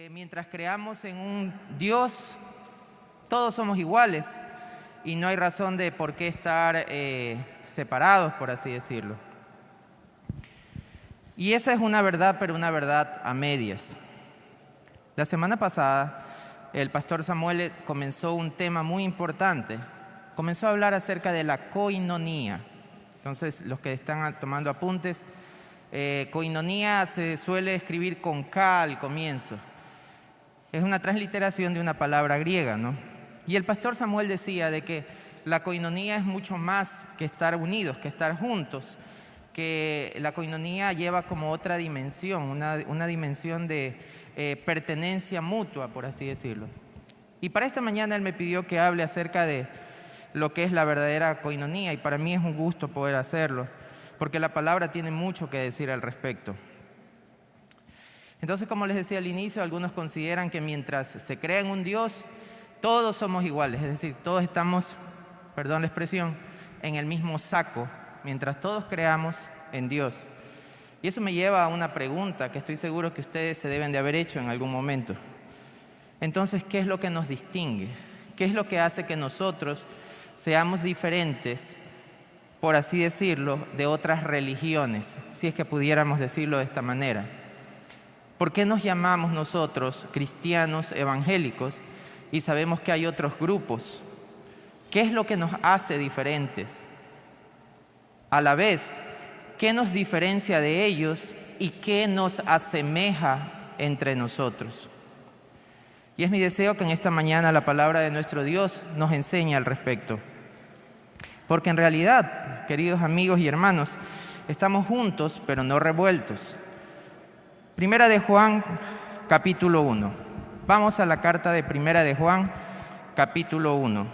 que mientras creamos en un Dios, todos somos iguales y no hay razón de por qué estar separados, por así decirlo. Y esa es una verdad, pero una verdad a medias. La semana pasada, el pastor Samuel comenzó un tema muy importante. Comenzó a hablar acerca de la koinonía. Entonces, los que están tomando apuntes, koinonía se suele escribir con K al comienzo. Es una transliteración de una palabra griega, ¿no? Y el pastor Samuel decía de que la koinonía es mucho más que estar unidos, que estar juntos, que la koinonía lleva como otra dimensión, una dimensión de pertenencia mutua, por así decirlo. Y para esta mañana él me pidió que hable acerca de lo que es la verdadera koinonía, y para mí es un gusto poder hacerlo, porque la palabra tiene mucho que decir al respecto. Entonces, como les decía al inicio, algunos consideran que mientras se crea en un Dios, todos somos iguales, es decir, todos estamos, perdón la expresión, en el mismo saco, mientras todos creamos en Dios. Y eso me lleva a una pregunta que estoy seguro que ustedes se deben de haber hecho en algún momento. Entonces, ¿qué es lo que nos distingue? ¿Qué es lo que hace que nosotros seamos diferentes, por así decirlo, de otras religiones, si es que pudiéramos decirlo de esta manera? ¿Por qué nos llamamos nosotros cristianos evangélicos y sabemos que hay otros grupos? ¿Qué es lo que nos hace diferentes? A la vez, ¿qué nos diferencia de ellos y qué nos asemeja entre nosotros? Y es mi deseo que en esta mañana la palabra de nuestro Dios nos enseñe al respecto. Porque en realidad, queridos amigos y hermanos, estamos juntos pero no revueltos. Primera de Juan, capítulo 1. Vamos a la carta de Primera de Juan, capítulo 1.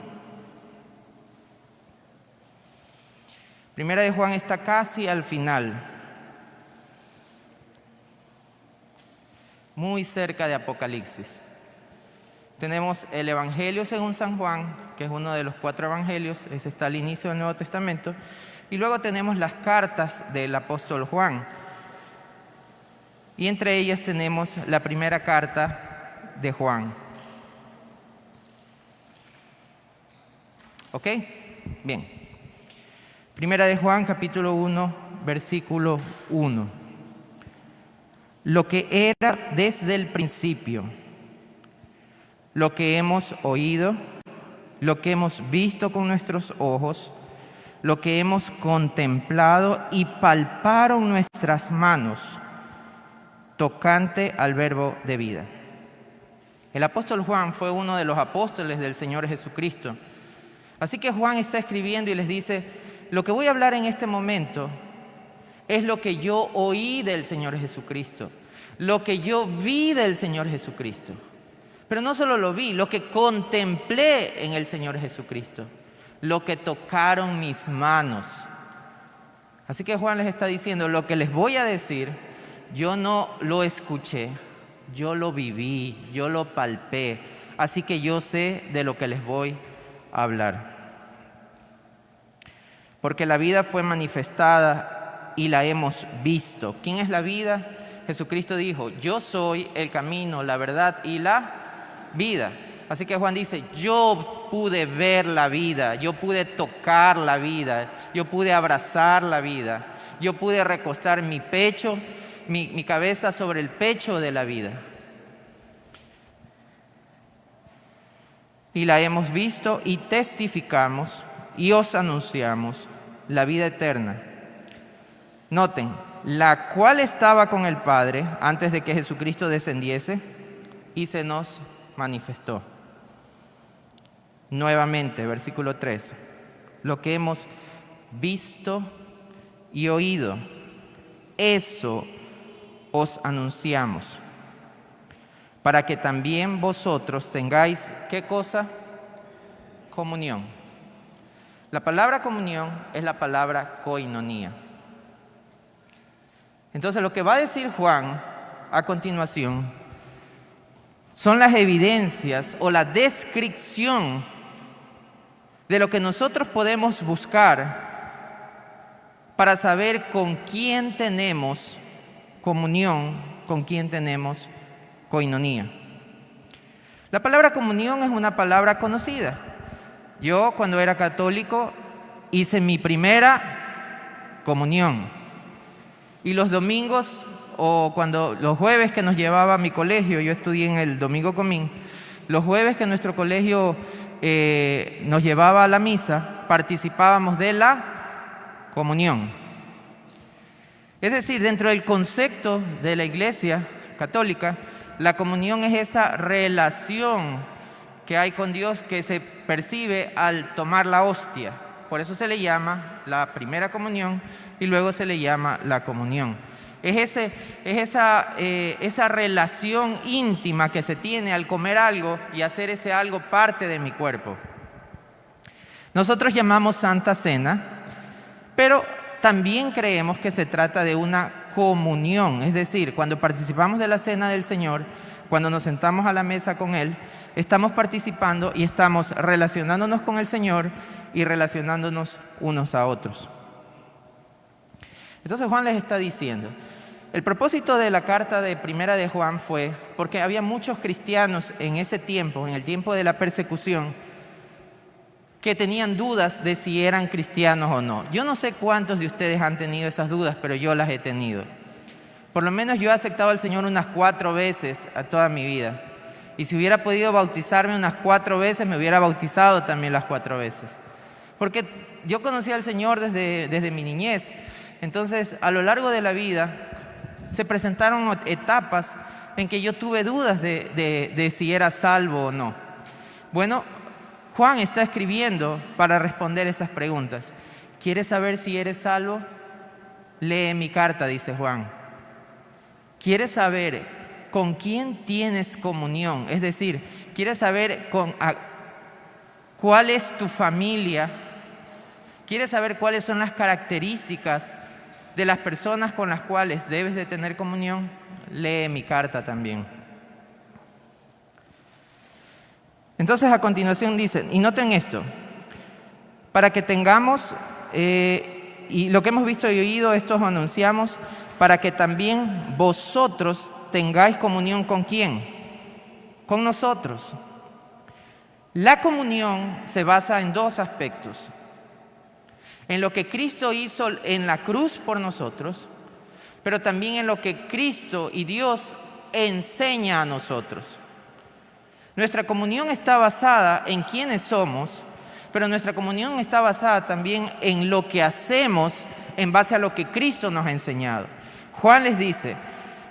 Primera de Juan está casi al final, muy cerca de Apocalipsis. Tenemos el Evangelio según San Juan, que es uno de los 4 evangelios, ese está al inicio del Nuevo Testamento, y luego tenemos las cartas del apóstol Juan. Y entre ellas tenemos la primera carta de Juan. ¿Ok? Bien. Primera de Juan, capítulo 1, versículo 1. Lo que era desde el principio, lo que hemos oído, lo que hemos visto con nuestros ojos, lo que hemos contemplado y palparon nuestras manos, tocante al verbo de vida. El apóstol Juan fue uno de los apóstoles del Señor Jesucristo. Así que Juan está escribiendo y les dice: lo que voy a hablar en este momento es lo que yo oí del Señor Jesucristo, lo que yo vi del Señor Jesucristo. Pero no solo lo vi, lo que contemplé en el Señor Jesucristo, lo que tocaron mis manos. Así que Juan les está diciendo: lo que les voy a decir, yo no lo escuché, yo lo viví, yo lo palpé, así que yo sé de lo que les voy a hablar. Porque la vida fue manifestada y la hemos visto. ¿Quién es la vida? Jesucristo dijo: yo soy el camino, la verdad y la vida. Así que Juan dice: yo pude ver la vida, yo pude tocar la vida, yo pude abrazar la vida, yo pude recostar mi pecho, mi cabeza sobre el pecho de la vida. Y la hemos visto y testificamos y os anunciamos la vida eterna. Noten, la cual estaba con el Padre antes de que Jesucristo descendiese y se nos manifestó. Nuevamente, versículo 3. Lo que hemos visto y oído, eso os anunciamos, para que también vosotros tengáis, ¿qué cosa? Comunión. La palabra comunión es la palabra koinonía. Entonces, lo que va a decir Juan a continuación son las evidencias o la descripción de lo que nosotros podemos buscar para saber con quién tenemos comunión, con quién tenemos koinonía. La palabra comunión es una palabra conocida. Yo, cuando era católico, hice mi primera comunión. Y los domingos, o los jueves que nos llevaba a mi colegio, yo estudié en el Domingo Comín, los jueves que nuestro colegio nos llevaba a la misa, participábamos de la comunión. Es decir, dentro del concepto de la Iglesia católica, la comunión es esa relación que hay con Dios que se percibe al tomar la hostia. Por eso se le llama la primera comunión y luego se le llama la comunión. Es esa relación íntima que se tiene al comer algo y hacer ese algo parte de mi cuerpo. Nosotros llamamos Santa Cena, pero también creemos que se trata de una comunión. Es decir, cuando participamos de la Cena del Señor, cuando nos sentamos a la mesa con Él, estamos participando y estamos relacionándonos con el Señor y relacionándonos unos a otros. Entonces Juan les está diciendo, el propósito de la carta de Primera de Juan fue porque había muchos cristianos en ese tiempo, en el tiempo de la persecución, que tenían dudas de si eran cristianos o no. Yo no sé cuántos de ustedes han tenido esas dudas, pero yo las he tenido. Por lo menos yo he aceptado al Señor unas 4 veces a toda mi vida. Y si hubiera podido bautizarme unas 4 veces, me hubiera bautizado también las 4 veces. Porque yo conocí al Señor desde mi niñez. Entonces, a lo largo de la vida, se presentaron etapas en que yo tuve dudas de si era salvo o no. Bueno, Juan está escribiendo para responder esas preguntas. ¿Quieres saber si eres salvo? Lee mi carta, dice Juan. ¿Quieres saber con quién tienes comunión? Es decir, ¿quieres saber cuál es tu familia? ¿Quieres saber cuáles son las características de las personas con las cuales debes de tener comunión? Lee mi carta también. Entonces a continuación dice, y noten esto, para que tengamos, y lo que hemos visto y oído, esto os anunciamos, para que también vosotros tengáis comunión ¿con quién? Con nosotros. La comunión se basa en 2 aspectos. En lo que Cristo hizo en la cruz por nosotros, pero también en lo que Cristo y Dios enseña a nosotros. Nuestra comunión está basada en quiénes somos, pero nuestra comunión está basada también en lo que hacemos en base a lo que Cristo nos ha enseñado. Juan les dice,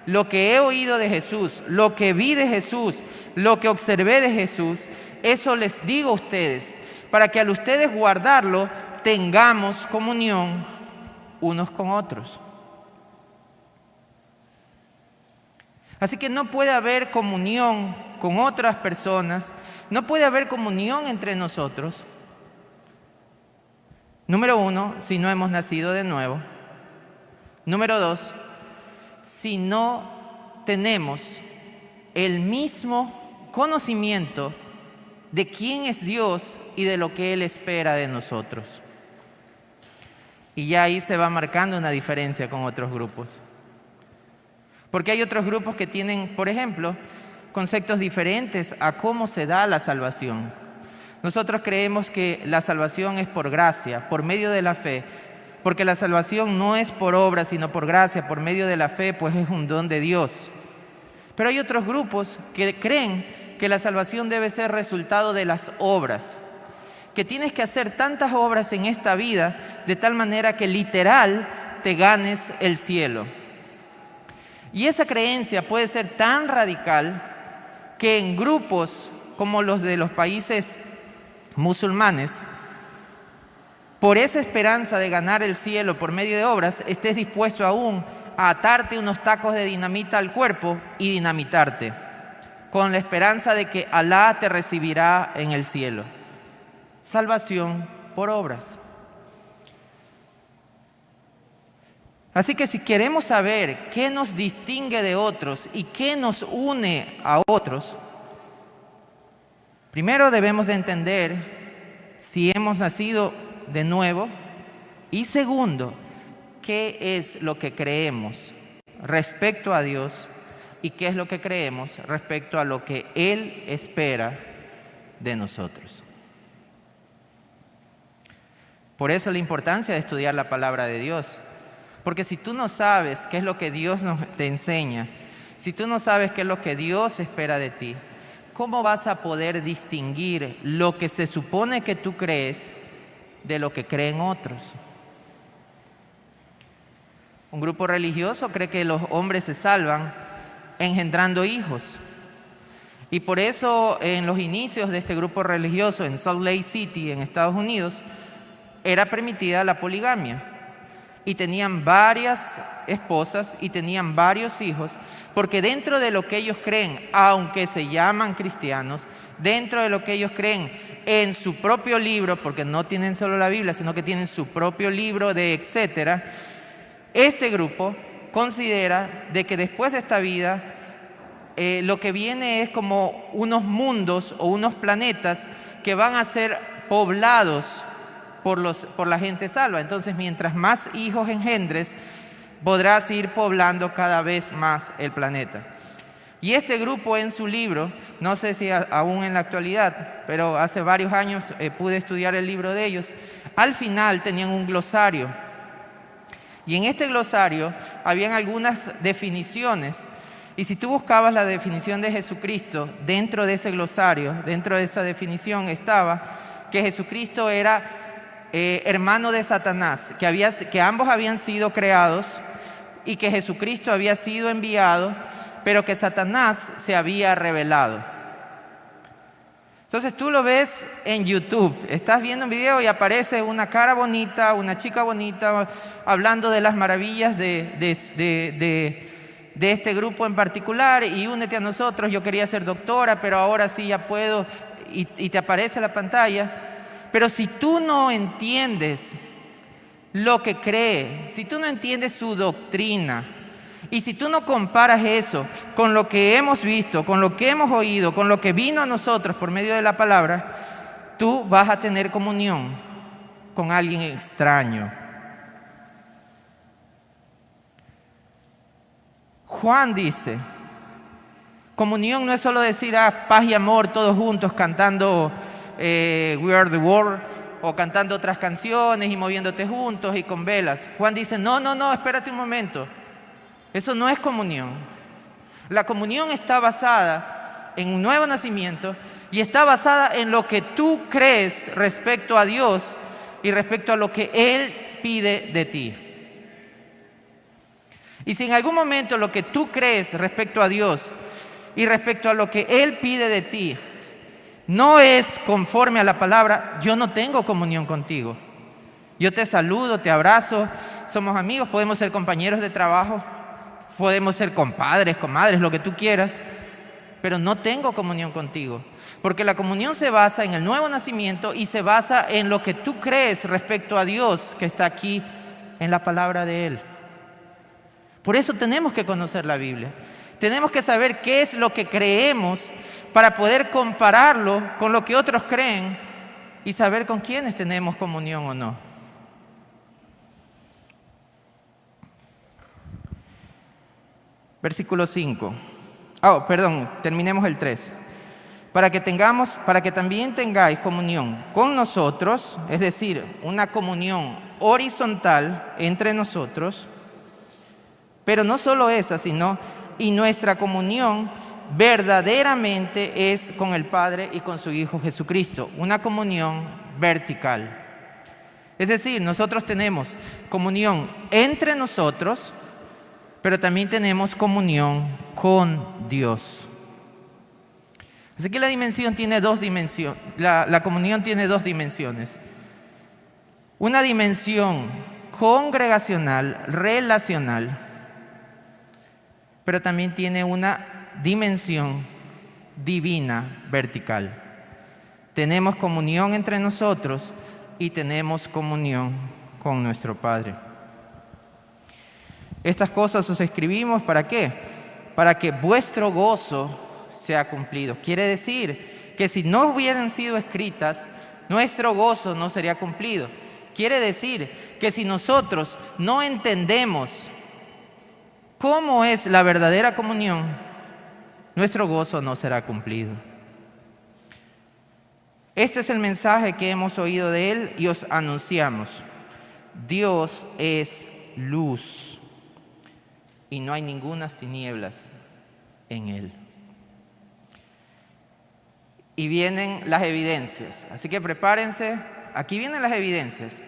lo que he oído de Jesús, lo que vi de Jesús, lo que observé de Jesús, eso les digo a ustedes, para que al ustedes guardarlo, tengamos comunión unos con otros. Así que no puede haber comunión con otras personas, no puede haber comunión entre nosotros. Número 1, si no hemos nacido de nuevo. Número 2, si no tenemos el mismo conocimiento de quién es Dios y de lo que Él espera de nosotros. Y ya ahí se va marcando una diferencia con otros grupos. Porque hay otros grupos que tienen, por ejemplo, conceptos diferentes a cómo se da la salvación. Nosotros creemos que la salvación es por gracia, por medio de la fe, porque la salvación no es por obra, sino por gracia, por medio de la fe, pues es un don de Dios. Pero hay otros grupos que creen que la salvación debe ser resultado de las obras, que tienes que hacer tantas obras en esta vida de tal manera que literal te ganes el cielo. Y esa creencia puede ser tan radical que en grupos como los de los países musulmanes, por esa esperanza de ganar el cielo por medio de obras, estés dispuesto aún a atarte unos tacos de dinamita al cuerpo y dinamitarte, con la esperanza de que Alá te recibirá en el cielo. Salvación por obras. Así que si queremos saber qué nos distingue de otros y qué nos une a otros, primero debemos de entender si hemos nacido de nuevo y segundo, qué es lo que creemos respecto a Dios, y qué es lo que creemos respecto a lo que Él espera de nosotros. Por eso la importancia de estudiar la palabra de Dios. Porque si tú no sabes qué es lo que Dios te enseña, si tú no sabes qué es lo que Dios espera de ti, ¿cómo vas a poder distinguir lo que se supone que tú crees de lo que creen otros? Un grupo religioso cree que los hombres se salvan engendrando hijos. Y por eso en los inicios de este grupo religioso en Salt Lake City, en Estados Unidos, era permitida la poligamia. Y tenían varias esposas y tenían varios hijos, porque dentro de lo que ellos creen, aunque se llaman cristianos, dentro de lo que ellos creen en su propio libro, porque no tienen solo la Biblia, sino que tienen su propio libro de etcétera, este grupo considera de que después de esta vida lo que viene es como unos mundos o unos planetas que van a ser poblados por la gente salva. Entonces, mientras más hijos engendres, podrás ir poblando cada vez más el planeta. Y este grupo en su libro, no sé si aún en la actualidad, pero hace varios años pude estudiar el libro de ellos, al final tenían un glosario. Y en este glosario habían algunas definiciones. Y si tú buscabas la definición de Jesucristo, dentro de ese glosario, dentro de esa definición estaba que Jesucristo era hermano de Satanás, que ambos habían sido creados y que Jesucristo había sido enviado, pero que Satanás se había revelado. Entonces tú lo ves en YouTube, estás viendo un video y aparece una cara bonita, una chica bonita, hablando de las maravillas de este grupo en particular, y únete a nosotros, yo quería ser doctora, pero ahora sí ya puedo, y te aparece la pantalla. Pero si tú no entiendes lo que cree, si tú no entiendes su doctrina, y si tú no comparas eso con lo que hemos visto, con lo que hemos oído, con lo que vino a nosotros por medio de la palabra, tú vas a tener comunión con alguien extraño. Juan dice, comunión no es solo decir paz y amor todos juntos cantando We Are the World, o cantando otras canciones y moviéndote juntos y con velas. Juan dice, no, espérate un momento. Eso no es comunión. La comunión está basada en un nuevo nacimiento y está basada en lo que tú crees respecto a Dios y respecto a lo que Él pide de ti. Y si en algún momento lo que tú crees respecto a Dios y respecto a lo que Él pide de ti no es conforme a la palabra, yo no tengo comunión contigo. Yo te saludo, te abrazo, somos amigos, podemos ser compañeros de trabajo, podemos ser compadres, comadres, lo que tú quieras, pero no tengo comunión contigo. Porque la comunión se basa en el nuevo nacimiento y se basa en lo que tú crees respecto a Dios que está aquí en la palabra de Él. Por eso tenemos que conocer la Biblia. Tenemos que saber qué es lo que creemos para poder compararlo con lo que otros creen y saber con quiénes tenemos comunión o no. Versículo 5. Terminemos el 3. Para que también tengáis comunión con nosotros, es decir, una comunión horizontal entre nosotros, pero no solo esa, sino y nuestra comunión verdaderamente es con el Padre y con su Hijo Jesucristo, una comunión vertical. Es decir, nosotros tenemos comunión entre nosotros, pero también tenemos comunión con Dios. Así que la comunión tiene dos dimensiones. Una dimensión congregacional, relacional, pero también tiene una dimensión divina, vertical. Tenemos comunión entre nosotros y tenemos comunión con nuestro Padre. Estas cosas os escribimos, ¿para qué? Para que vuestro gozo sea cumplido. Quiere decir que si no hubieran sido escritas, nuestro gozo no sería cumplido. Quiere decir que si nosotros no entendemos cómo es la verdadera comunión, nuestro gozo no será cumplido. Este es el mensaje que hemos oído de Él y os anunciamos. Dios es luz y no hay ningunas tinieblas en Él. Y vienen las evidencias, así que prepárense, aquí vienen las evidencias.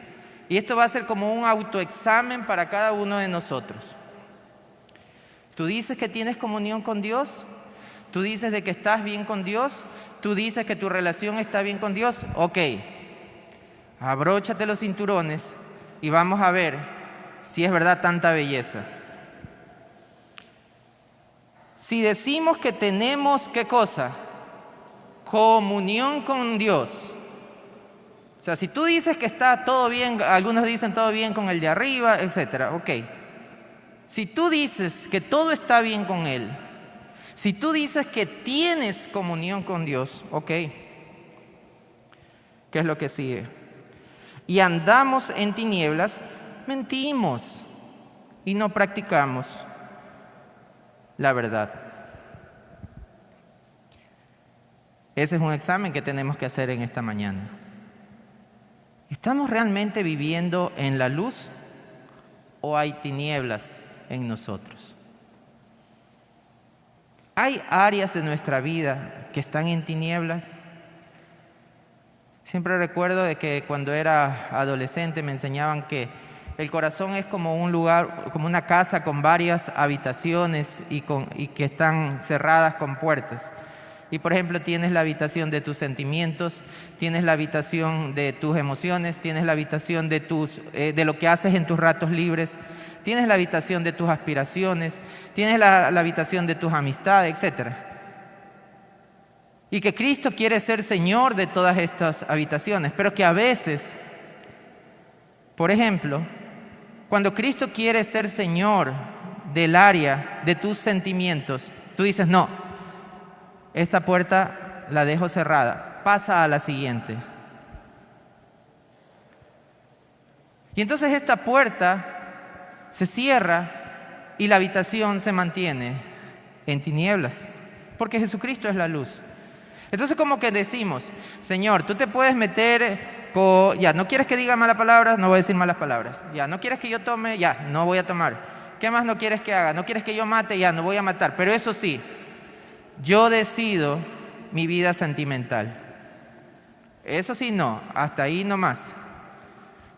Y esto va a ser como un autoexamen para cada uno de nosotros. ¿Tú dices que tienes comunión con Dios? ¿Tú dices de que estás bien con Dios? ¿Tú dices que tu relación está bien con Dios? Ok, abróchate los cinturones y vamos a ver si es verdad tanta belleza. Si decimos que tenemos, ¿qué cosa? Comunión con Dios. O sea, si tú dices que está todo bien, algunos dicen todo bien con el de arriba, etcétera, ok. Si tú dices que todo está bien con Él, si tú dices que tienes comunión con Dios, ok, ¿qué es lo que sigue? Y andamos en tinieblas, mentimos y no practicamos la verdad. Ese es un examen que tenemos que hacer en esta mañana. ¿Estamos realmente viviendo en la luz o hay tinieblas en nosotros? ¿Hay áreas de nuestra vida que están en tinieblas? Siempre recuerdo de que cuando era adolescente me enseñaban que el corazón es como un lugar, como una casa con varias habitaciones y que están cerradas con puertas. Y por ejemplo tienes la habitación de tus sentimientos, tienes la habitación de tus emociones, tienes la habitación de lo que haces en tus ratos libres, tienes la habitación de tus aspiraciones, tienes la habitación de tus amistades, etc. Y que Cristo quiere ser Señor de todas estas habitaciones, pero que a veces, por ejemplo, cuando Cristo quiere ser Señor del área de tus sentimientos, tú dices, no, esta puerta la dejo cerrada, pasa a la siguiente. Y entonces esta puerta se cierra y la habitación se mantiene en tinieblas, porque Jesucristo es la luz. Entonces como que decimos, Señor, tú te puedes meter con, ya, no quieres que diga malas palabras, no voy a decir malas palabras. Ya, no quieres que yo tome, ya, no voy a tomar. ¿Qué más no quieres que haga? No quieres que yo mate, ya, no voy a matar. Pero eso sí, yo decido mi vida sentimental. Eso sí, no, hasta ahí nomás.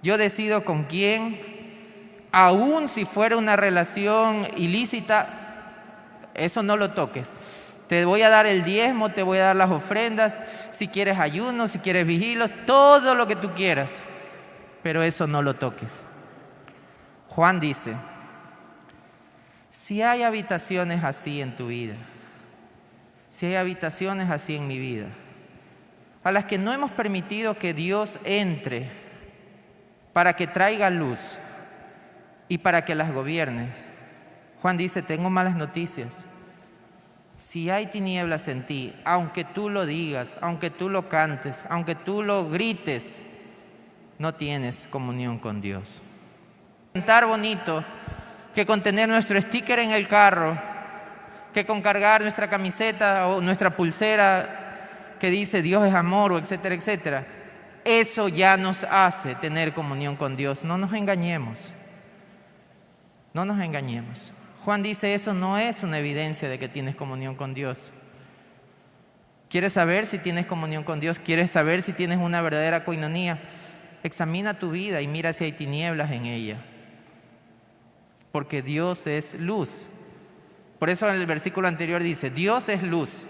Yo decido con quién, aun si fuera una relación ilícita, eso no lo toques. Te voy a dar el diezmo, te voy a dar las ofrendas, si quieres ayuno, si quieres vigilos, todo lo que tú quieras, pero eso no lo toques. Juan dice, si hay habitaciones así en tu vida, si hay habitaciones así en mi vida, a las que no hemos permitido que Dios entre para que traiga luz y para que las gobierne, Juan dice, tengo malas noticias. Si hay tinieblas en ti, aunque tú lo digas, aunque tú lo cantes, aunque tú lo grites, no tienes comunión con Dios. Cantar bonito, que con tener nuestro sticker en el carro, que con cargar nuestra camiseta o nuestra pulsera que dice Dios es amor, o etcétera, etcétera. Eso ya nos hace tener comunión con Dios. No nos engañemos. No nos engañemos. Juan dice, eso no es una evidencia de que tienes comunión con Dios. ¿Quieres saber si tienes comunión con Dios? ¿Quieres saber si tienes una verdadera coinonía? Examina tu vida y mira si hay tinieblas en ella. Porque Dios es luz. Por eso en el versículo anterior dice, Dios es luz.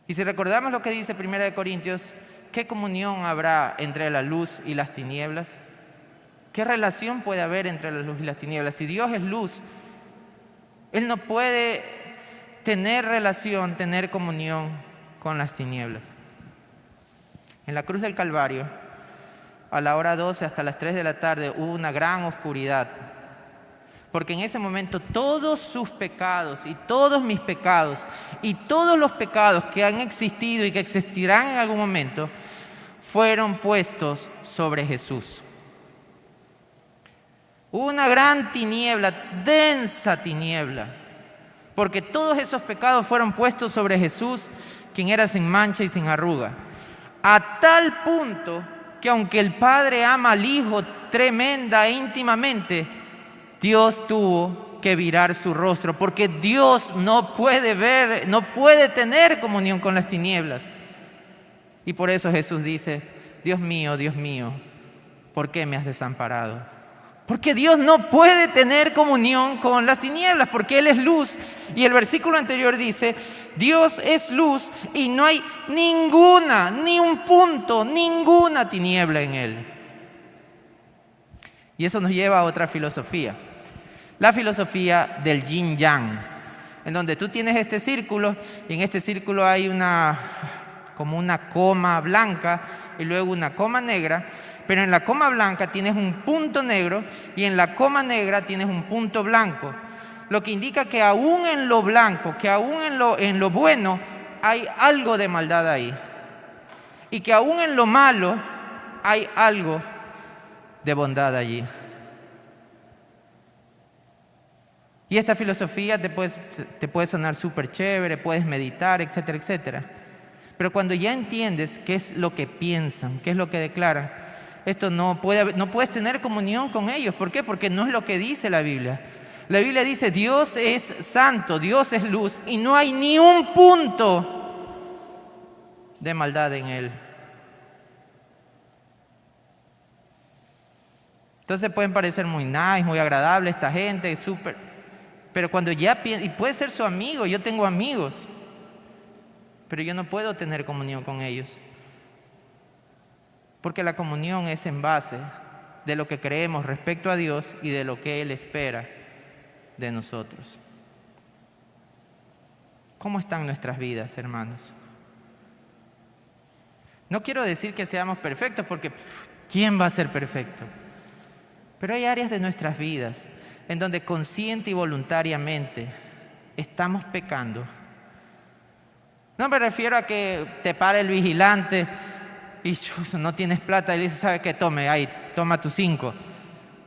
Y si recordamos lo que dice 1 Corintios, ¿qué comunión habrá entre la luz y las tinieblas? ¿Qué relación puede haber entre la luz y las tinieblas? Si Dios es luz, Él no puede tener relación, tener comunión con las tinieblas. En la cruz del Calvario, a la hora 12 hasta las 3 de la tarde, hubo una gran oscuridad. Porque en ese momento todos sus pecados y todos mis pecados y todos los pecados que han existido y que existirán en algún momento fueron puestos sobre Jesús. Hubo una gran tiniebla, densa tiniebla, porque todos esos pecados fueron puestos sobre Jesús, quien era sin mancha y sin arruga. A tal punto que aunque el Padre ama al Hijo tremenda e íntimamente, Dios tuvo que virar su rostro, porque Dios no puede tener comunión con las tinieblas. Y por eso Jesús dice: Dios mío, ¿por qué me has desamparado? Porque Dios no puede tener comunión con las tinieblas, porque Él es luz. Y el versículo anterior dice: Dios es luz y no hay ninguna, ni un punto, ninguna tiniebla en Él. Y eso nos lleva a otra filosofía, la filosofía del yin yang, en donde tú tienes este círculo y en este círculo hay como una coma blanca y luego una coma negra, pero en la coma blanca tienes un punto negro y en la coma negra tienes un punto blanco, lo que indica que aún en lo blanco, que aún en lo bueno hay algo de maldad ahí, y que aún en lo malo hay algo de bondad allí. Y esta filosofía te puede sonar súper chévere, puedes meditar, etcétera, etcétera. Pero cuando ya entiendes qué es lo que piensan, qué es lo que declaran, esto no puedes tener comunión con ellos. ¿Por qué? Porque no es lo que dice la Biblia. La Biblia dice: Dios es santo, Dios es luz y no hay ni un punto de maldad en Él. Entonces pueden parecer muy nice, muy agradable esta gente, súper. Pero cuando ya piensa, y puede ser su amigo, yo tengo amigos, pero yo no puedo tener comunión con ellos. Porque la comunión es en base de lo que creemos respecto a Dios y de lo que Él espera de nosotros. ¿Cómo están nuestras vidas, hermanos? No quiero decir que seamos perfectos, porque ¿quién va a ser perfecto? Pero hay áreas de nuestras vidas en donde consciente y voluntariamente estamos pecando. No me refiero a que te pare el vigilante y no tienes plata y le dices: ¿sabe qué? Toma tus 5.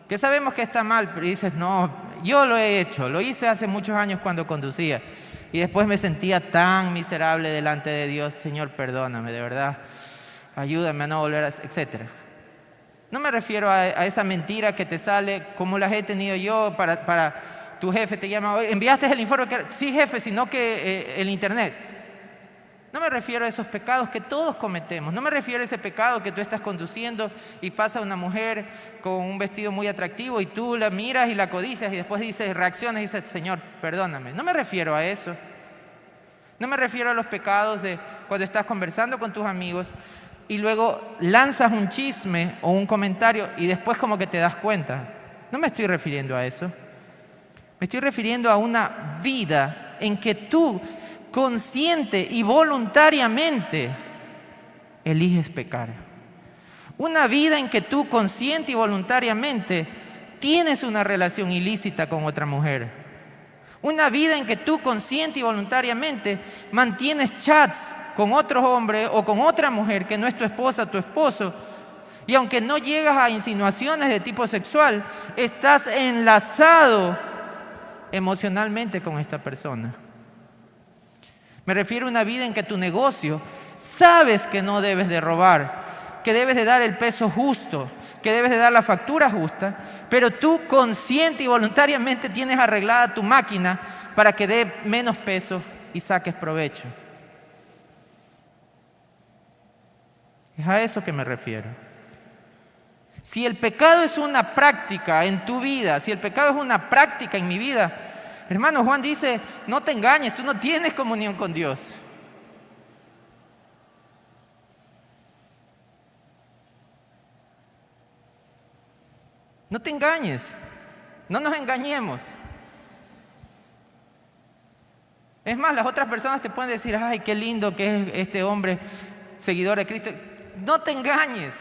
Que sabemos que está mal, pero dices: no, yo lo he hecho, lo hice hace muchos años cuando conducía y después me sentía tan miserable delante de Dios. Señor, perdóname, de verdad, ayúdame a no volver a... etcétera. No me refiero a esa mentira que te sale, como las he tenido yo, para tu jefe te llama: ¿enviaste el informe? Sí, jefe, sino que el internet. No me refiero a esos pecados que todos cometemos. No me refiero a ese pecado que tú estás conduciendo y pasa una mujer con un vestido muy atractivo y tú la miras y la codicias y después reaccionas y dices: Señor, perdóname. No me refiero a eso. No me refiero a los pecados de cuando estás conversando con tus amigos y luego lanzas un chisme o un comentario y después como que te das cuenta. No me estoy refiriendo a eso. Me estoy refiriendo a una vida en que tú consciente y voluntariamente eliges pecar. Una vida en que tú consciente y voluntariamente tienes una relación ilícita con otra mujer. Una vida en que tú consciente y voluntariamente mantienes chats con otro hombre o con otra mujer que no es tu esposa, tu esposo, y aunque no llegas a insinuaciones de tipo sexual, estás enlazado emocionalmente con esta persona. Me refiero a una vida en que tu negocio sabes que no debes de robar, que debes de dar el peso justo, que debes de dar la factura justa, pero tú consciente y voluntariamente tienes arreglada tu máquina para que dé menos peso y saques provecho. Es a eso que me refiero. Si el pecado es una práctica en tu vida, si el pecado es una práctica en mi vida, hermano, Juan dice: no te engañes, tú no tienes comunión con Dios. No te engañes, no nos engañemos. Es más, las otras personas te pueden decir: ay, qué lindo que es este hombre seguidor de Cristo. No te engañes.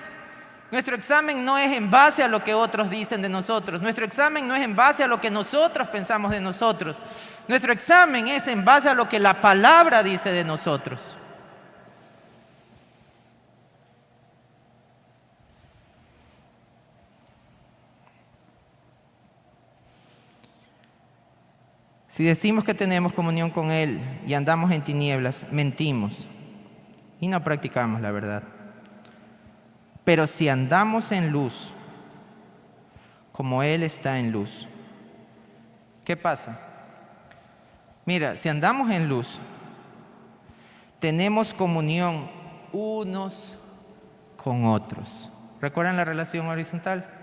Nuestro examen no es en base a lo que otros dicen de nosotros. Nuestro examen no es en base a lo que nosotros pensamos de nosotros. Nuestro examen es en base a lo que la palabra dice de nosotros. Si decimos que tenemos comunión con Él y andamos en tinieblas, mentimos y no practicamos la verdad. Pero si andamos en luz, como Él está en luz, ¿qué pasa? Mira, si andamos en luz, tenemos comunión unos con otros. ¿Recuerdan la relación horizontal?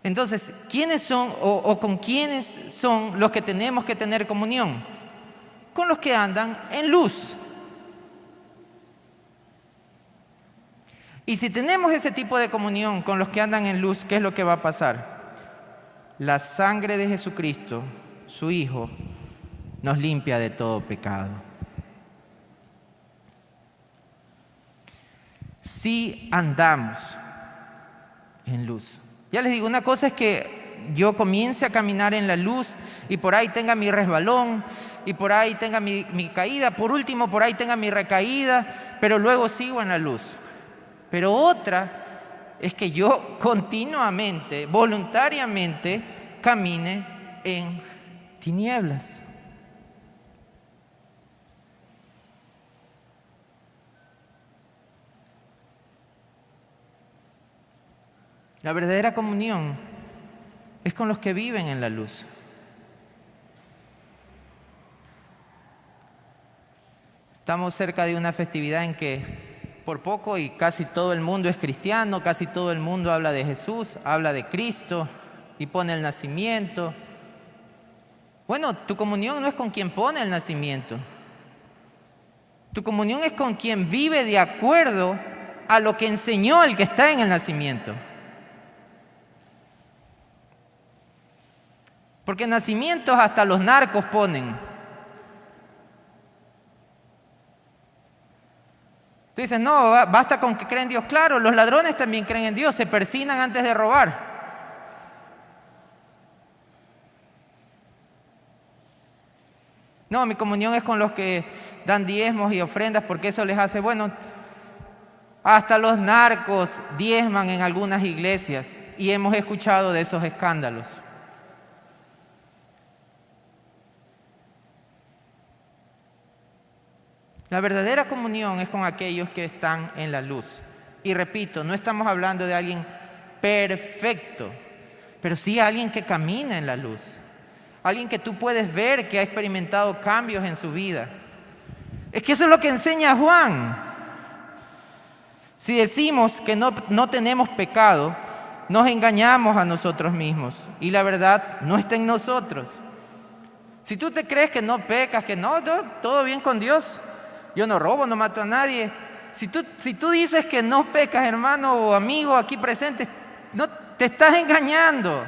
Entonces, ¿quiénes son o con quiénes son los que tenemos que tener comunión? Con los que andan en luz. Y si tenemos ese tipo de comunión con los que andan en luz, ¿qué es lo que va a pasar? La sangre de Jesucristo, su Hijo, nos limpia de todo pecado. Si andamos en luz. Ya les digo, una cosa es que yo comience a caminar en la luz y por ahí tenga mi resbalón y por ahí tenga mi caída, por último por ahí tenga mi recaída, pero luego sigo en la luz. Pero otra es que yo continuamente, voluntariamente, camine en tinieblas. La verdadera comunión es con los que viven en la luz. Estamos cerca de una festividad en que por poco y casi todo el mundo es cristiano, casi todo el mundo habla de Jesús, habla de Cristo y pone el nacimiento. Bueno, tu comunión no es con quien pone el nacimiento. Tu comunión es con quien vive de acuerdo a lo que enseñó el que está en el nacimiento. Porque nacimientos hasta los narcos ponen. Tú dices, no, basta con que creen en Dios. Claro, los ladrones también creen en Dios, se persignan antes de robar. No, mi comunión es con los que dan diezmos y ofrendas porque eso les hace bueno. Hasta los narcos diezman en algunas iglesias y hemos escuchado de esos escándalos. La verdadera comunión es con aquellos que están en la luz. Y repito, no estamos hablando de alguien perfecto, pero sí alguien que camina en la luz. Alguien que tú puedes ver que ha experimentado cambios en su vida. Es que eso es lo que enseña Juan. Si decimos que no tenemos pecado, nos engañamos a nosotros mismos y la verdad no está en nosotros. Si tú te crees que no pecas, que no, todo bien con Dios, yo no robo, no mato a nadie. Si tú dices que no pecas, hermano o amigo aquí presente, no te estás engañando,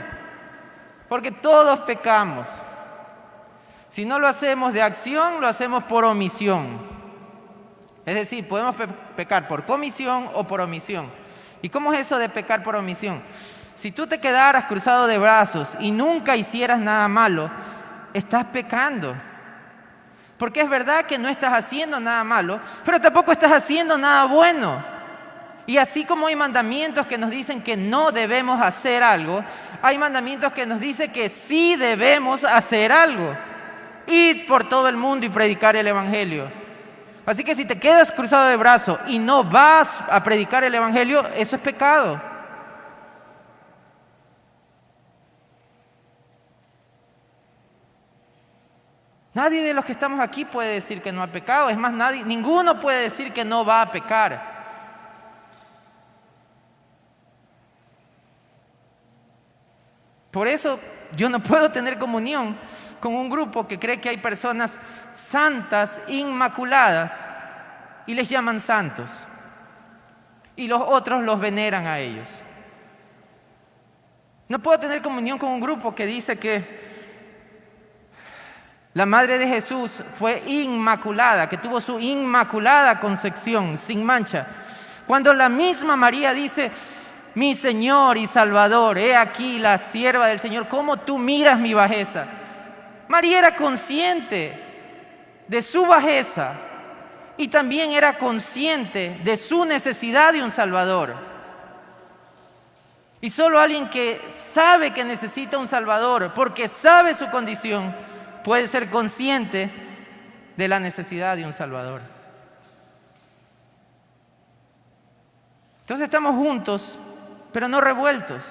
porque todos pecamos. Si no lo hacemos de acción, lo hacemos por omisión. Es decir, podemos pecar por comisión o por omisión. ¿Y cómo es eso de pecar por omisión? Si tú te quedaras cruzado de brazos y nunca hicieras nada malo, estás pecando. Porque es verdad que no estás haciendo nada malo, pero tampoco estás haciendo nada bueno. Y así como hay mandamientos que nos dicen que no debemos hacer algo, hay mandamientos que nos dicen que sí debemos hacer algo. Ir por todo el mundo y predicar el Evangelio. Así que si te quedas cruzado de brazos y no vas a predicar el Evangelio, eso es pecado. Nadie de los que estamos aquí puede decir que no ha pecado. Es más, ninguno puede decir que no va a pecar. Por eso yo no puedo tener comunión con un grupo que cree que hay personas santas, inmaculadas, y les llaman santos. Y los otros los veneran a ellos. No puedo tener comunión con un grupo que dice que la madre de Jesús fue inmaculada, que tuvo su inmaculada concepción, sin mancha. Cuando la misma María dice, mi Señor y Salvador, he aquí la sierva del Señor, ¿cómo tú miras mi bajeza? María era consciente de su bajeza y también era consciente de su necesidad de un Salvador. Y solo alguien que sabe que necesita un Salvador, porque sabe su condición, puede ser consciente de la necesidad de un Salvador. Entonces estamos juntos, pero no revueltos.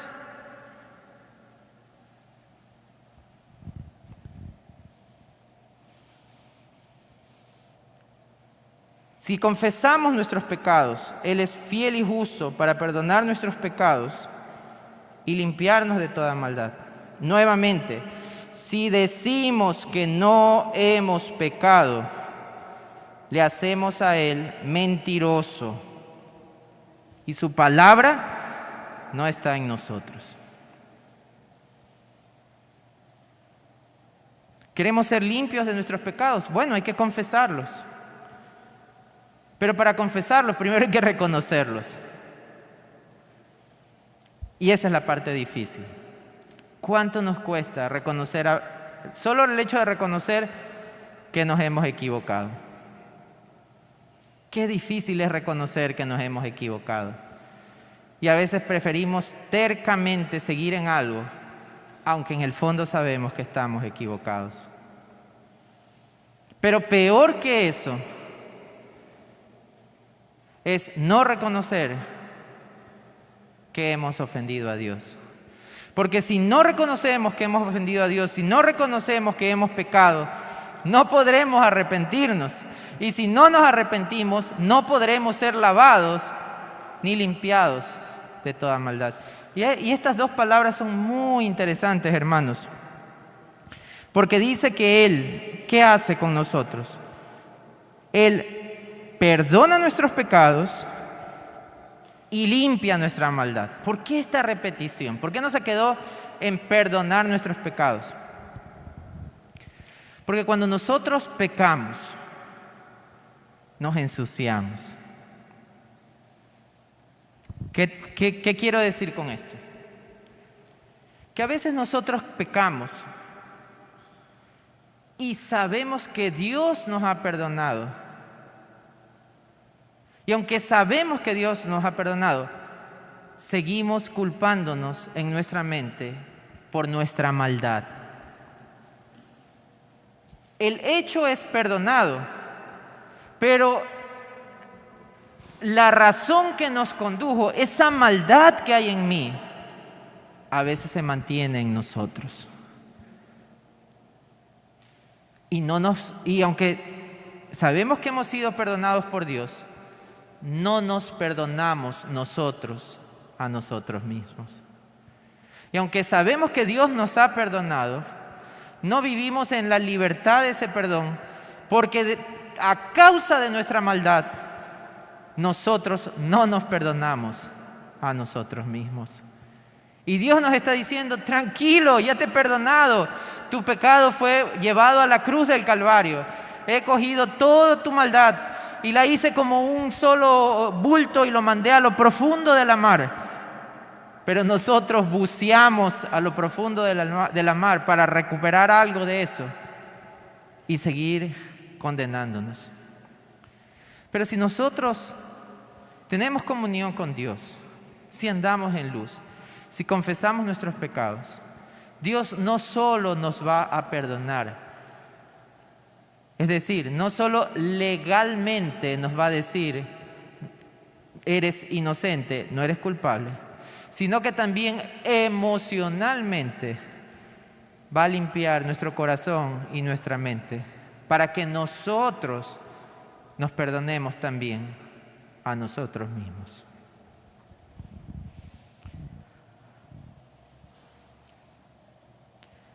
Si confesamos nuestros pecados, Él es fiel y justo para perdonar nuestros pecados y limpiarnos de toda maldad. Nuevamente, si decimos que no hemos pecado, le hacemos a Él mentiroso y su palabra no está en nosotros. ¿Queremos ser limpios de nuestros pecados? Bueno, hay que confesarlos. Pero para confesarlos, primero hay que reconocerlos. Y esa es la parte difícil. ¿Cuánto nos cuesta reconocer, solo el hecho de reconocer que nos hemos equivocado? Qué difícil es reconocer que nos hemos equivocado. Y a veces preferimos tercamente seguir en algo, aunque en el fondo sabemos que estamos equivocados. Pero peor que eso es no reconocer que hemos ofendido a Dios. Porque si no reconocemos que hemos ofendido a Dios, si no reconocemos que hemos pecado, no podremos arrepentirnos. Y si no nos arrepentimos, no podremos ser lavados ni limpiados de toda maldad. Y estas dos palabras son muy interesantes, hermanos. Porque dice que Él, ¿qué hace con nosotros? Él perdona nuestros pecados y limpia nuestra maldad. ¿Por qué esta repetición? ¿Por qué no se quedó en perdonar nuestros pecados? Porque cuando nosotros pecamos, nos ensuciamos. ¿Qué quiero decir con esto? Que a veces nosotros pecamos y sabemos que Dios nos ha perdonado. Y aunque sabemos que Dios nos ha perdonado, seguimos culpándonos en nuestra mente por nuestra maldad. El hecho es perdonado, pero la razón que nos condujo, esa maldad que hay en mí, a veces se mantiene en nosotros. Y aunque sabemos que hemos sido perdonados por Dios, no nos perdonamos nosotros a nosotros mismos. Y aunque sabemos que Dios nos ha perdonado, no vivimos en la libertad de ese perdón, porque a causa de nuestra maldad, nosotros no nos perdonamos a nosotros mismos. Y Dios nos está diciendo, tranquilo, ya te he perdonado. Tu pecado fue llevado a la cruz del Calvario. He cogido toda tu maldad y la hice como un solo bulto y lo mandé a lo profundo de la mar. Pero nosotros buceamos a lo profundo de la mar para recuperar algo de eso y seguir condenándonos. Pero si nosotros tenemos comunión con Dios, si andamos en luz, si confesamos nuestros pecados, Dios no solo nos va a perdonar, es decir, no solo legalmente nos va a decir, eres inocente, no eres culpable, sino que también emocionalmente va a limpiar nuestro corazón y nuestra mente para que nosotros nos perdonemos también a nosotros mismos.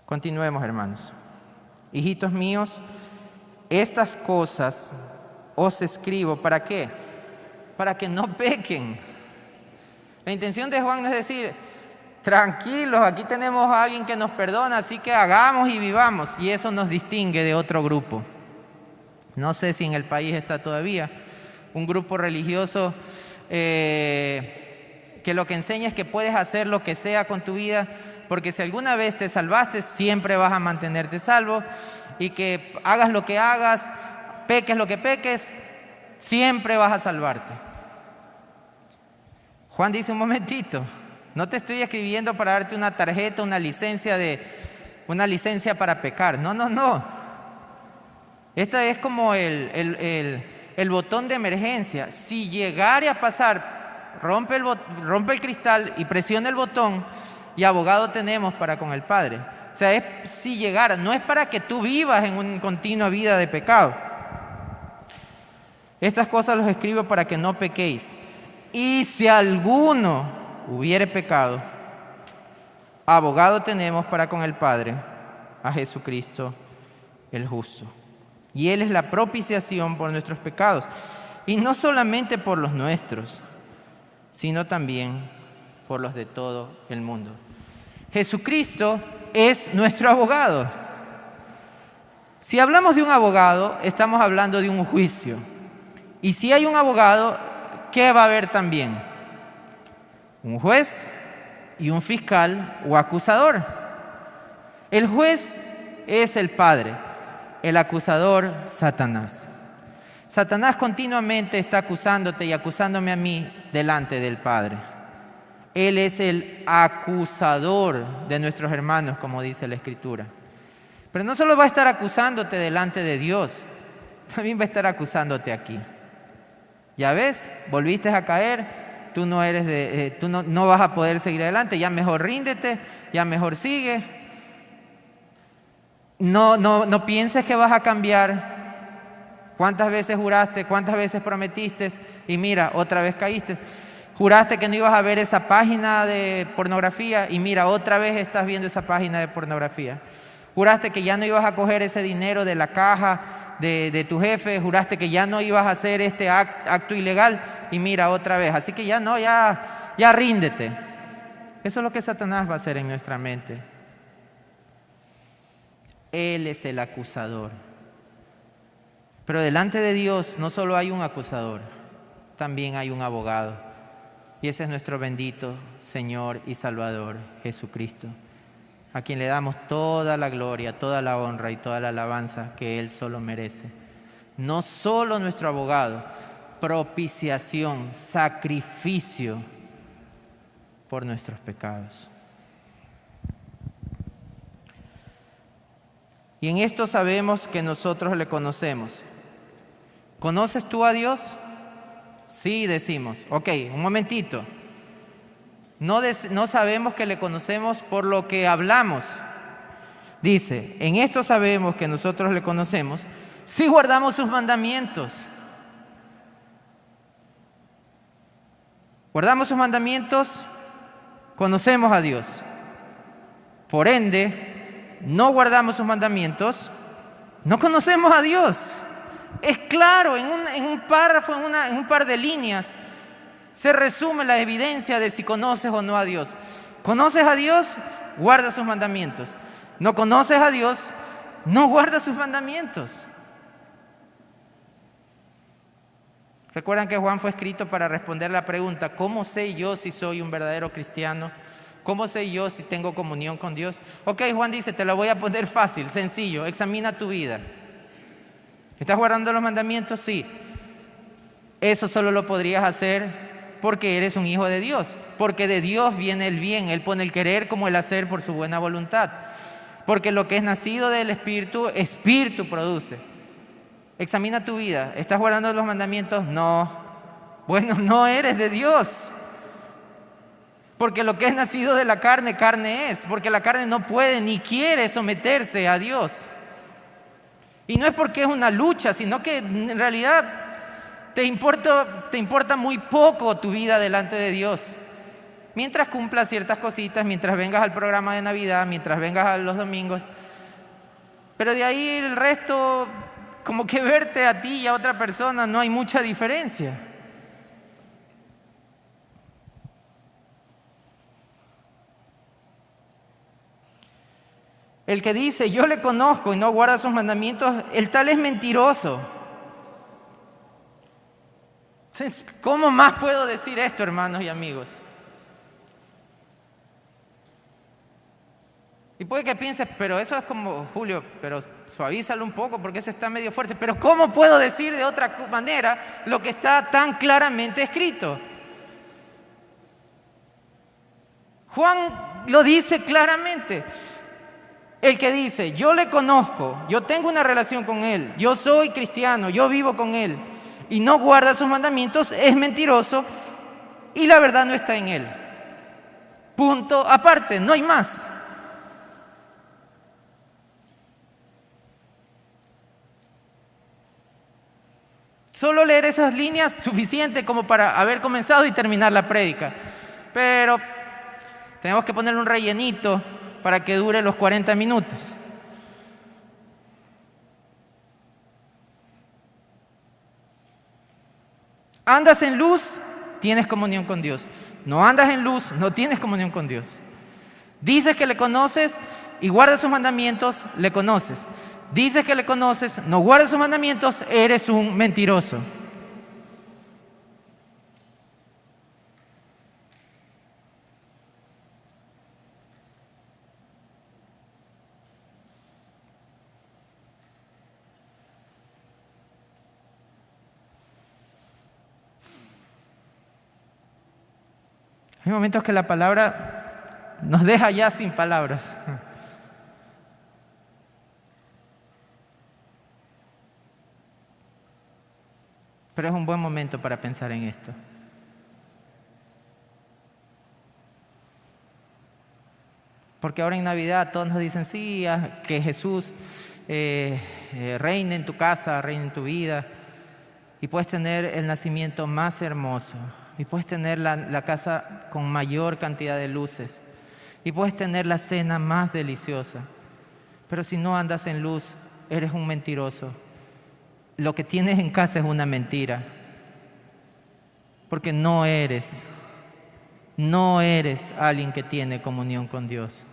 Continuemos, hermanos. Hijitos míos, estas cosas os escribo, ¿para qué? Para que no pequen. La intención de Juan no es decir, tranquilos, aquí tenemos a alguien que nos perdona, así que hagamos y vivamos. Y eso nos distingue de otro grupo. No sé si en el país está todavía un grupo religioso que lo que enseña es que puedes hacer lo que sea con tu vida, porque si alguna vez te salvaste, siempre vas a mantenerte salvo, y que hagas lo que hagas, peques lo que peques, siempre vas a salvarte. Juan dice, un momentito, No te estoy escribiendo para darte una tarjeta, una licencia para pecar. No, no, no. Esta es como el botón de emergencia. Si llegare a pasar, rompe el cristal y presiona el botón y abogado tenemos para con el Padre. O sea, es si llegara, no es para que tú vivas en una continua vida de pecado. Estas cosas los escribo para que no pequéis. Y si alguno hubiere pecado, abogado tenemos para con el Padre, a Jesucristo el justo. Y Él es la propiciación por nuestros pecados. Y no solamente por los nuestros, sino también por los de todo el mundo. Jesucristo es nuestro abogado. Si hablamos de un abogado, estamos hablando de un juicio. Y si hay un abogado, ¿qué va a haber también? Un juez y un fiscal o acusador. El juez es el Padre, el acusador, Satanás. Satanás continuamente está acusándote y acusándome a mí delante del Padre. Él es el acusador de nuestros hermanos, como dice la Escritura. Pero no solo va a estar acusándote delante de Dios, también va a estar acusándote aquí. Ya ves, volviste a caer, tú no vas a poder seguir adelante, ya mejor ríndete, ya mejor sigue. No pienses que vas a cambiar. ¿Cuántas veces juraste? ¿Cuántas veces prometiste? Y mira, otra vez caíste. Juraste que no ibas a ver esa página de pornografía y mira, otra vez estás viendo esa página de pornografía. Juraste que ya no ibas a coger ese dinero de la caja de tu jefe, juraste que ya no ibas a hacer este acto ilegal y mira otra vez. Así que ya ríndete. Eso es lo que Satanás va a hacer en nuestra mente. Él es el acusador. Pero delante de Dios no solo hay un acusador, también hay un abogado. Y ese es nuestro bendito Señor y Salvador, Jesucristo, a quien le damos toda la gloria, toda la honra y toda la alabanza que Él solo merece. No solo nuestro abogado, propiciación, sacrificio por nuestros pecados. Y en esto sabemos que nosotros le conocemos. ¿Conoces tú a Dios? Sí, decimos. Ok, un momentito. No sabemos que le conocemos por lo que hablamos. Dice, en esto sabemos que nosotros le conocemos si guardamos sus mandamientos. Guardamos sus mandamientos, conocemos a Dios. Por ende, no guardamos sus mandamientos, no conocemos a Dios. Es claro, en un párrafo, en un par de líneas, se resume la evidencia de si conoces o no a Dios. ¿Conoces a Dios? Guarda sus mandamientos. ¿No conoces a Dios? No guarda sus mandamientos. Recuerdan que Juan fue escrito para responder la pregunta, ¿cómo sé yo si soy un verdadero cristiano? ¿Cómo sé yo si tengo comunión con Dios? Ok, Juan dice, te la voy a poner fácil, sencillo, examina tu vida. ¿Estás guardando los mandamientos? Sí. Eso solo lo podrías hacer porque eres un hijo de Dios, porque de Dios viene el bien, Él pone el querer como el hacer por su buena voluntad, porque lo que es nacido del Espíritu, Espíritu produce. Examina tu vida, ¿estás guardando los mandamientos? No. Bueno, no eres de Dios, porque lo que es nacido de la carne, carne es, porque la carne no puede ni quiere someterse a Dios. Y no es porque es una lucha, sino que en realidad te importa muy poco tu vida delante de Dios. Mientras cumplas ciertas cositas, mientras vengas al programa de Navidad, mientras vengas a los domingos. Pero de ahí el resto, como que verte a ti y a otra persona, no hay mucha diferencia. El que dice, yo le conozco y no guarda sus mandamientos, el tal es mentiroso. ¿Cómo más puedo decir esto, hermanos y amigos? Y puede que pienses, pero eso es como, Julio, pero suavízalo un poco porque eso está medio fuerte. Pero ¿cómo puedo decir de otra manera lo que está tan claramente escrito? Juan lo dice claramente. El que dice, yo le conozco, yo tengo una relación con Él, yo soy cristiano, yo vivo con Él, y no guarda sus mandamientos, es mentiroso y la verdad no está en Él. Punto aparte, no hay más. Solo leer esas líneas es suficiente como para haber comenzado y terminar la prédica. Pero tenemos que ponerle un rellenito para que dure los 40 minutos. Andas en luz, tienes comunión con Dios. No andas en luz, no tienes comunión con Dios. Dices que le conoces y guardas sus mandamientos, le conoces. Dices que le conoces, no guardas sus mandamientos, eres un mentiroso. Hay momentos que la palabra nos deja ya sin palabras. Pero es un buen momento para pensar en esto. Porque ahora en Navidad todos nos dicen, sí, que Jesús reine en tu casa, reine en tu vida. Y puedes tener el nacimiento más hermoso. Y puedes tener la casa con mayor cantidad de luces. Y puedes tener la cena más deliciosa. Pero si no andas en luz, eres un mentiroso. Lo que tienes en casa es una mentira. Porque no eres alguien que tiene comunión con Dios.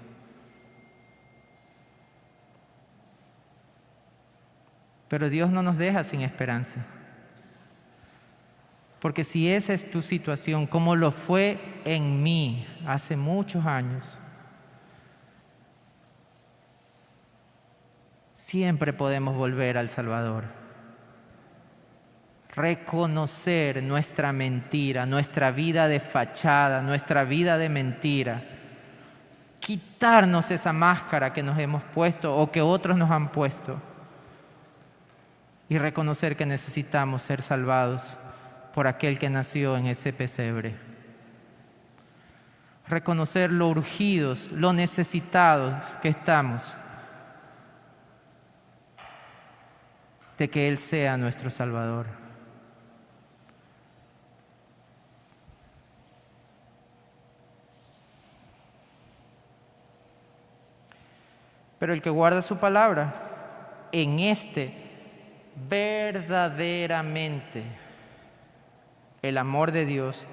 Pero Dios no nos deja sin esperanza. Porque si esa es tu situación, como lo fue en mí hace muchos años, siempre podemos volver al Salvador. Reconocer nuestra mentira, nuestra vida de fachada, nuestra vida de mentira. Quitarnos esa máscara que nos hemos puesto o que otros nos han puesto. Y reconocer que necesitamos ser salvados por aquel que nació en ese pesebre. Reconocer lo urgidos, lo necesitados que estamos de que Él sea nuestro Salvador. Pero el que guarda su palabra, en verdaderamente el amor de Dios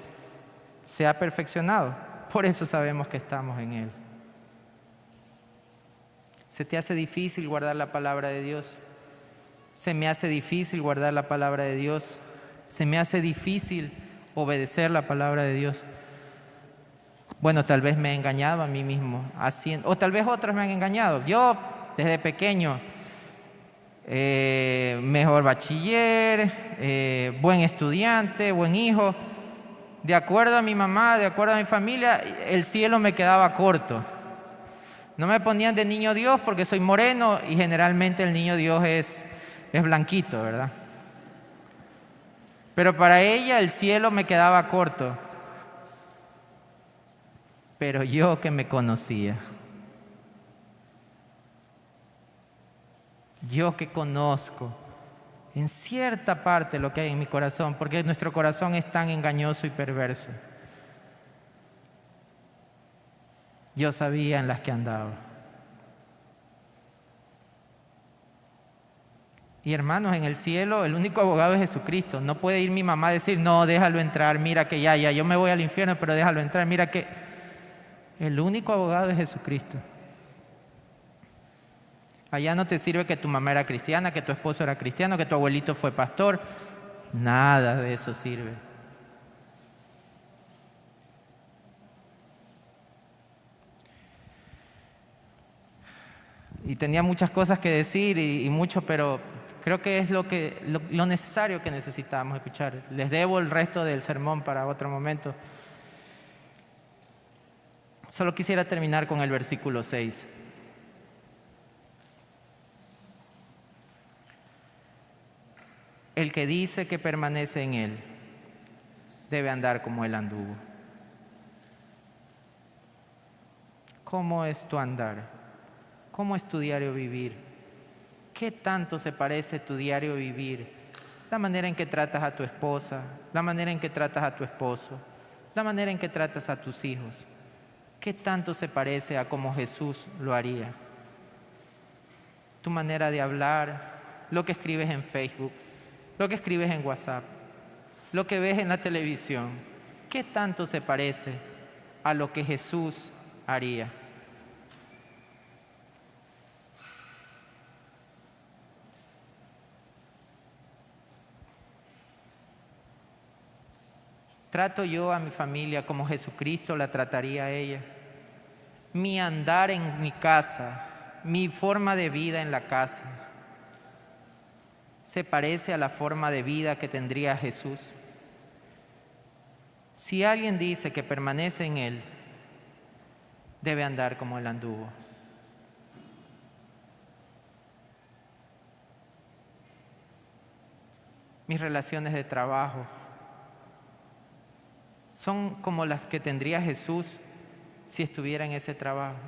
se ha perfeccionado. Por eso sabemos que estamos en Él. ¿Se te hace difícil guardar la palabra de Dios? Se me hace difícil guardar la palabra de Dios. Se me hace difícil obedecer la palabra de Dios. Bueno, tal vez me he engañado a mí mismo, o tal vez otros me han engañado. Yo, desde pequeño, mejor bachiller, buen estudiante, buen hijo. De acuerdo a mi mamá, de acuerdo a mi familia, el cielo me quedaba corto. No me ponían de niño Dios porque soy moreno y generalmente el niño Dios es blanquito, ¿verdad? Pero para ella el cielo me quedaba corto. Pero yo que me conocía, yo que conozco en cierta parte lo que hay en mi corazón, porque nuestro corazón es tan engañoso y perverso, yo sabía en las que andaba. Y hermanos, en el cielo el único abogado es Jesucristo. No puede ir mi mamá a decir, no, déjalo entrar, mira que ya, yo me voy al infierno, pero déjalo entrar, mira que el único abogado es Jesucristo. Allá no te sirve que tu mamá era cristiana, que tu esposo era cristiano, que tu abuelito fue pastor. Nada de eso sirve. Y tenía muchas cosas que decir y mucho, pero creo que es lo necesario que necesitamos escuchar. Les debo el resto del sermón para otro momento. Solo quisiera terminar con el versículo 6. El que dice que permanece en Él debe andar como Él anduvo. ¿Cómo es tu andar? ¿Cómo es tu diario vivir? ¿Qué tanto se parece tu diario vivir? La manera en que tratas a tu esposa, la manera en que tratas a tu esposo, la manera en que tratas a tus hijos. ¿Qué tanto se parece a cómo Jesús lo haría? Tu manera de hablar, lo que escribes en Facebook, lo que escribes en WhatsApp, lo que ves en la televisión. ¿Qué tanto se parece a lo que Jesús haría? ¿Trato yo a mi familia como Jesucristo la trataría a ella? Mi andar en mi casa, mi forma de vida en la casa, ¿se parece a la forma de vida que tendría Jesús? Si alguien dice que permanece en Él, debe andar como Él anduvo. Mis relaciones de trabajo son como las que tendría Jesús si estuviera en ese trabajo.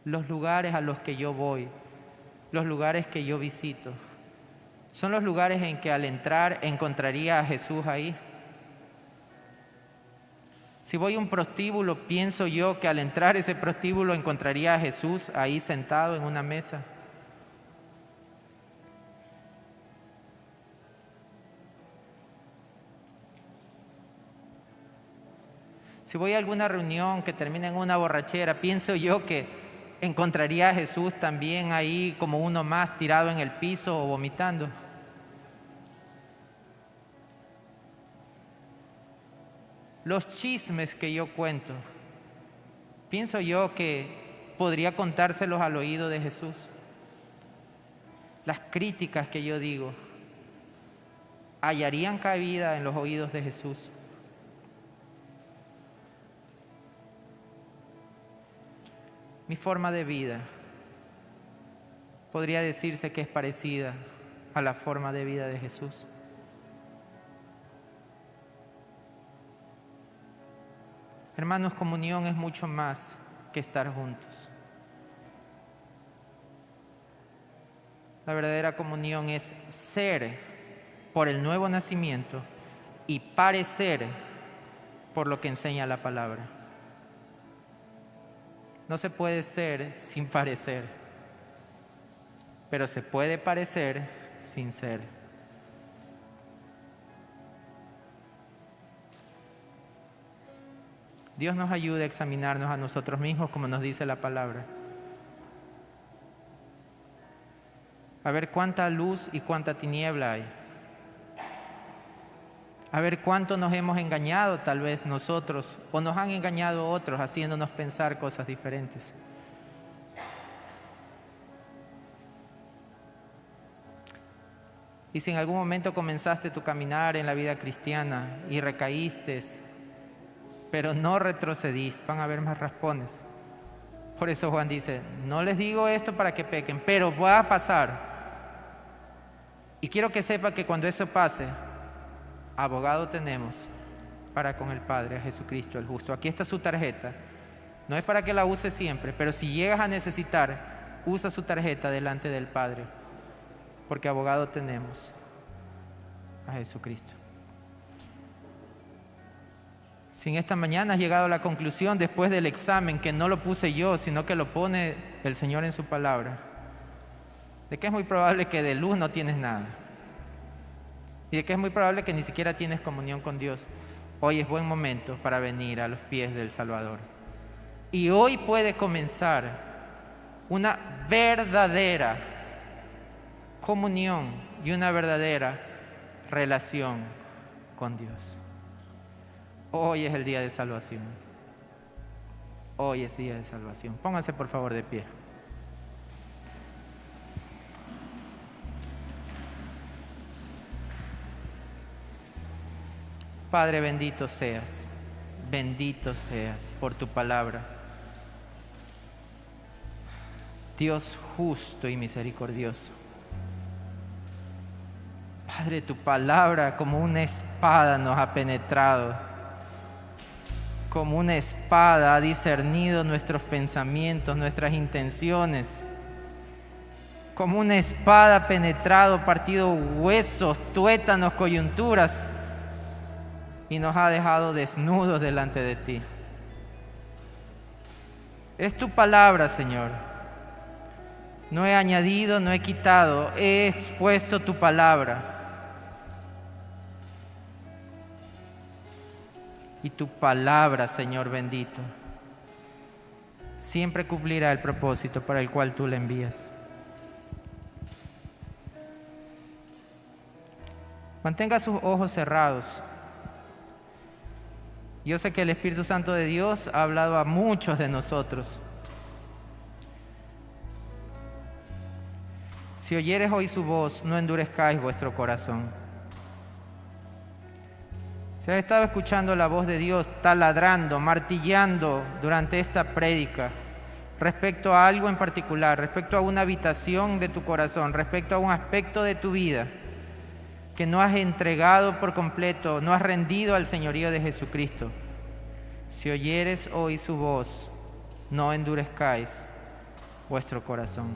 Los lugares a los que yo voy, los lugares que yo visito, son los lugares en que al entrar encontraría a Jesús ahí. Si voy a un prostíbulo, pienso yo que al entrar a ese prostíbulo encontraría a Jesús ahí sentado en una mesa. Si voy a alguna reunión que termina en una borrachera, pienso yo que encontraría a Jesús también ahí como uno más tirado en el piso o vomitando. Los chismes que yo cuento, pienso yo que podría contárselos al oído de Jesús. Las críticas que yo digo, hallarían cabida en los oídos de Jesús. Mi forma de vida podría decirse que es parecida a la forma de vida de Jesús. Hermanos, comunión es mucho más que estar juntos. La verdadera comunión es ser por el nuevo nacimiento y parecer por lo que enseña la palabra. No se puede ser sin parecer, pero se puede parecer sin ser. Dios nos ayude a examinarnos a nosotros mismos como nos dice la palabra. A ver cuánta luz y cuánta tiniebla hay. A ver cuánto nos hemos engañado tal vez nosotros o nos han engañado otros haciéndonos pensar cosas diferentes. Y si en algún momento comenzaste tu caminar en la vida cristiana y recaíste, pero no retrocediste, van a haber más raspones. Por eso Juan dice, no les digo esto para que pequen, pero va a pasar. Y quiero que sepa que cuando eso pase, abogado tenemos para con el Padre, a Jesucristo el justo. Aquí está su tarjeta. No es para que la use siempre, pero si llegas a necesitar, usa su tarjeta delante del Padre, porque abogado tenemos a Jesucristo. Si en esta mañana has llegado a la conclusión después del examen que no lo puse yo, sino que lo pone el Señor en su palabra, de que es muy probable que de luz no tienes nada y de que es muy probable que ni siquiera tienes comunión con Dios, hoy es buen momento para venir a los pies del Salvador. Y hoy puede comenzar una verdadera comunión y una verdadera relación con Dios. Hoy es el día de salvación. Hoy es día de salvación. Pónganse por favor de pie. Padre, bendito seas. bendito seas por tu palabra. Dios justo y misericordioso. Padre, tu palabra como una espada nos ha penetrado. Como una espada ha discernido nuestros pensamientos, nuestras intenciones. Como una espada ha penetrado, partido huesos, tuétanos, coyunturas, y nos ha dejado desnudos delante de ti. Es tu palabra, Señor. No he añadido, no he quitado, he expuesto tu palabra. Y tu palabra, Señor bendito, siempre cumplirá el propósito para el cual tú la envías. Mantenga sus ojos cerrados. Yo sé que el Espíritu Santo de Dios ha hablado a muchos de nosotros. Si oyeres hoy su voz, no endurezcáis vuestro corazón. Si has estado escuchando la voz de Dios taladrando, martillando durante esta prédica respecto a algo en particular, respecto a una habitación de tu corazón, respecto a un aspecto de tu vida que no has entregado por completo, no has rendido al señorío de Jesucristo, si oyeres hoy su voz, no endurezcáis vuestro corazón.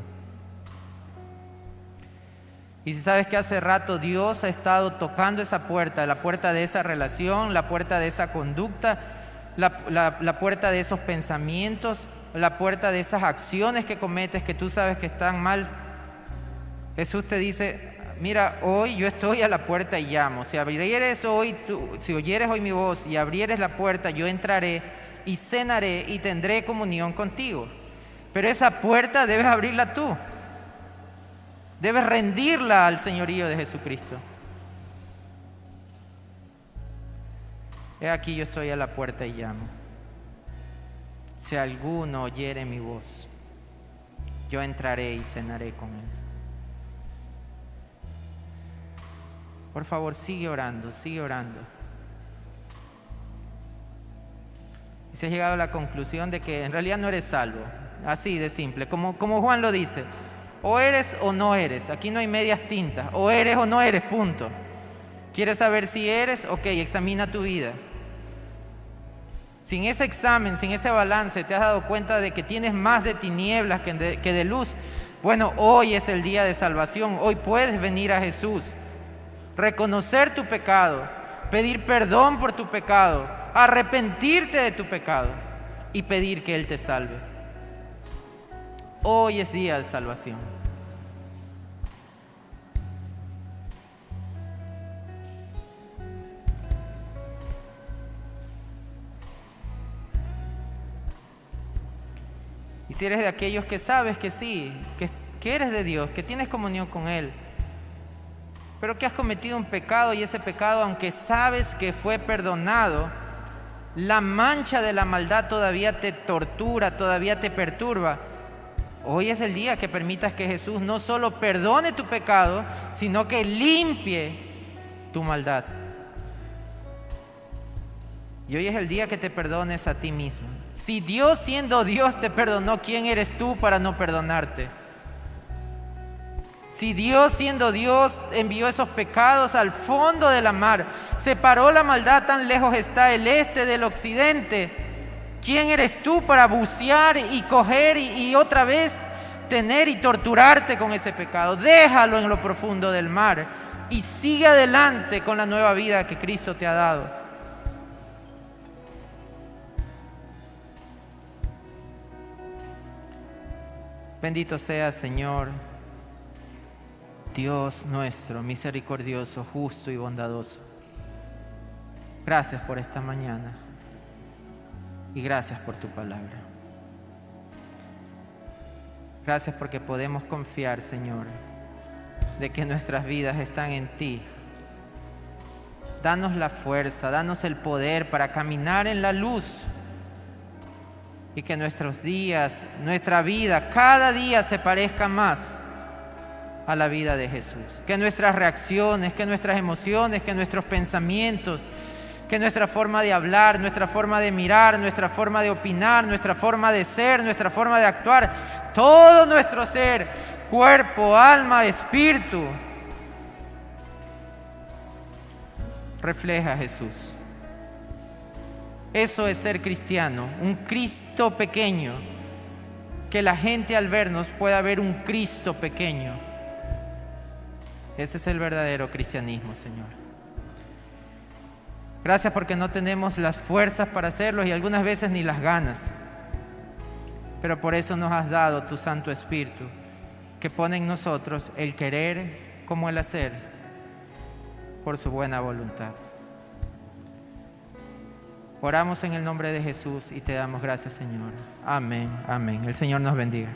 Y si sabes que hace rato Dios ha estado tocando esa puerta, la puerta de esa relación, la puerta de esa conducta, la puerta de esos pensamientos, la puerta de esas acciones que cometes que tú sabes que están mal, Jesús te dice: mira, hoy yo estoy a la puerta y llamo. Si oyeres hoy mi voz y abrieres la puerta, yo entraré y cenaré y tendré comunión contigo. Pero esa puerta debes abrirla tú. Debes rendirla al señorío de Jesucristo. He aquí yo estoy a la puerta y llamo. Si alguno oyere mi voz, yo entraré y cenaré con él. Por favor, sigue orando, sigue orando. Y si has llegado a la conclusión de que en realidad no eres salvo, así de simple, como Juan lo dice, o eres o no eres, aquí no hay medias tintas, o eres o no eres, punto. ¿Quieres saber si eres? Ok, examina tu vida. Sin ese examen, sin ese balance, te has dado cuenta de que tienes más de tinieblas que de luz. Bueno, hoy es el día de salvación, hoy puedes venir a Jesús, reconocer tu pecado, pedir perdón por tu pecado, arrepentirte de tu pecado y pedir que Él te salve. Hoy es día de salvación. Y si eres de aquellos que sabes que sí, que eres de Dios, que tienes comunión con Él, pero que has cometido un pecado y ese pecado, aunque sabes que fue perdonado, la mancha de la maldad todavía te tortura, todavía te perturba. Hoy es el día que permitas que Jesús no solo perdone tu pecado, sino que limpie tu maldad. Y hoy es el día que te perdones a ti mismo. Si Dios, siendo Dios, te perdonó, ¿quién eres tú para no perdonarte? Si Dios, siendo Dios, envió esos pecados al fondo de la mar, separó la maldad, tan lejos está el este del occidente, ¿quién eres tú para bucear y coger y otra vez tener y torturarte con ese pecado? Déjalo en lo profundo del mar y sigue adelante con la nueva vida que Cristo te ha dado. Bendito sea, Señor, Dios nuestro, misericordioso, justo y bondadoso. Gracias por esta mañana y gracias por tu palabra. Gracias porque podemos confiar, Señor, de que nuestras vidas están en ti. Danos la fuerza, danos el poder para caminar en la luz y que nuestros días, nuestra vida, cada día se parezca más a la vida de Jesús. Que nuestras reacciones, que nuestras emociones, que nuestros pensamientos, Que nuestra forma de hablar, nuestra forma de mirar, nuestra forma de opinar, nuestra forma de ser, nuestra forma de actuar, todo nuestro ser, cuerpo, alma, espíritu, refleja a Jesús. Eso es ser cristiano, un Cristo pequeño, que la gente al vernos pueda ver un Cristo pequeño. Ese es el verdadero cristianismo, Señor. Gracias porque no tenemos las fuerzas para hacerlo y algunas veces ni las ganas. Pero por eso nos has dado tu Santo Espíritu, que pone en nosotros el querer como el hacer, por su buena voluntad. Oramos en el nombre de Jesús y te damos gracias, Señor. Amén, amén. El Señor nos bendiga.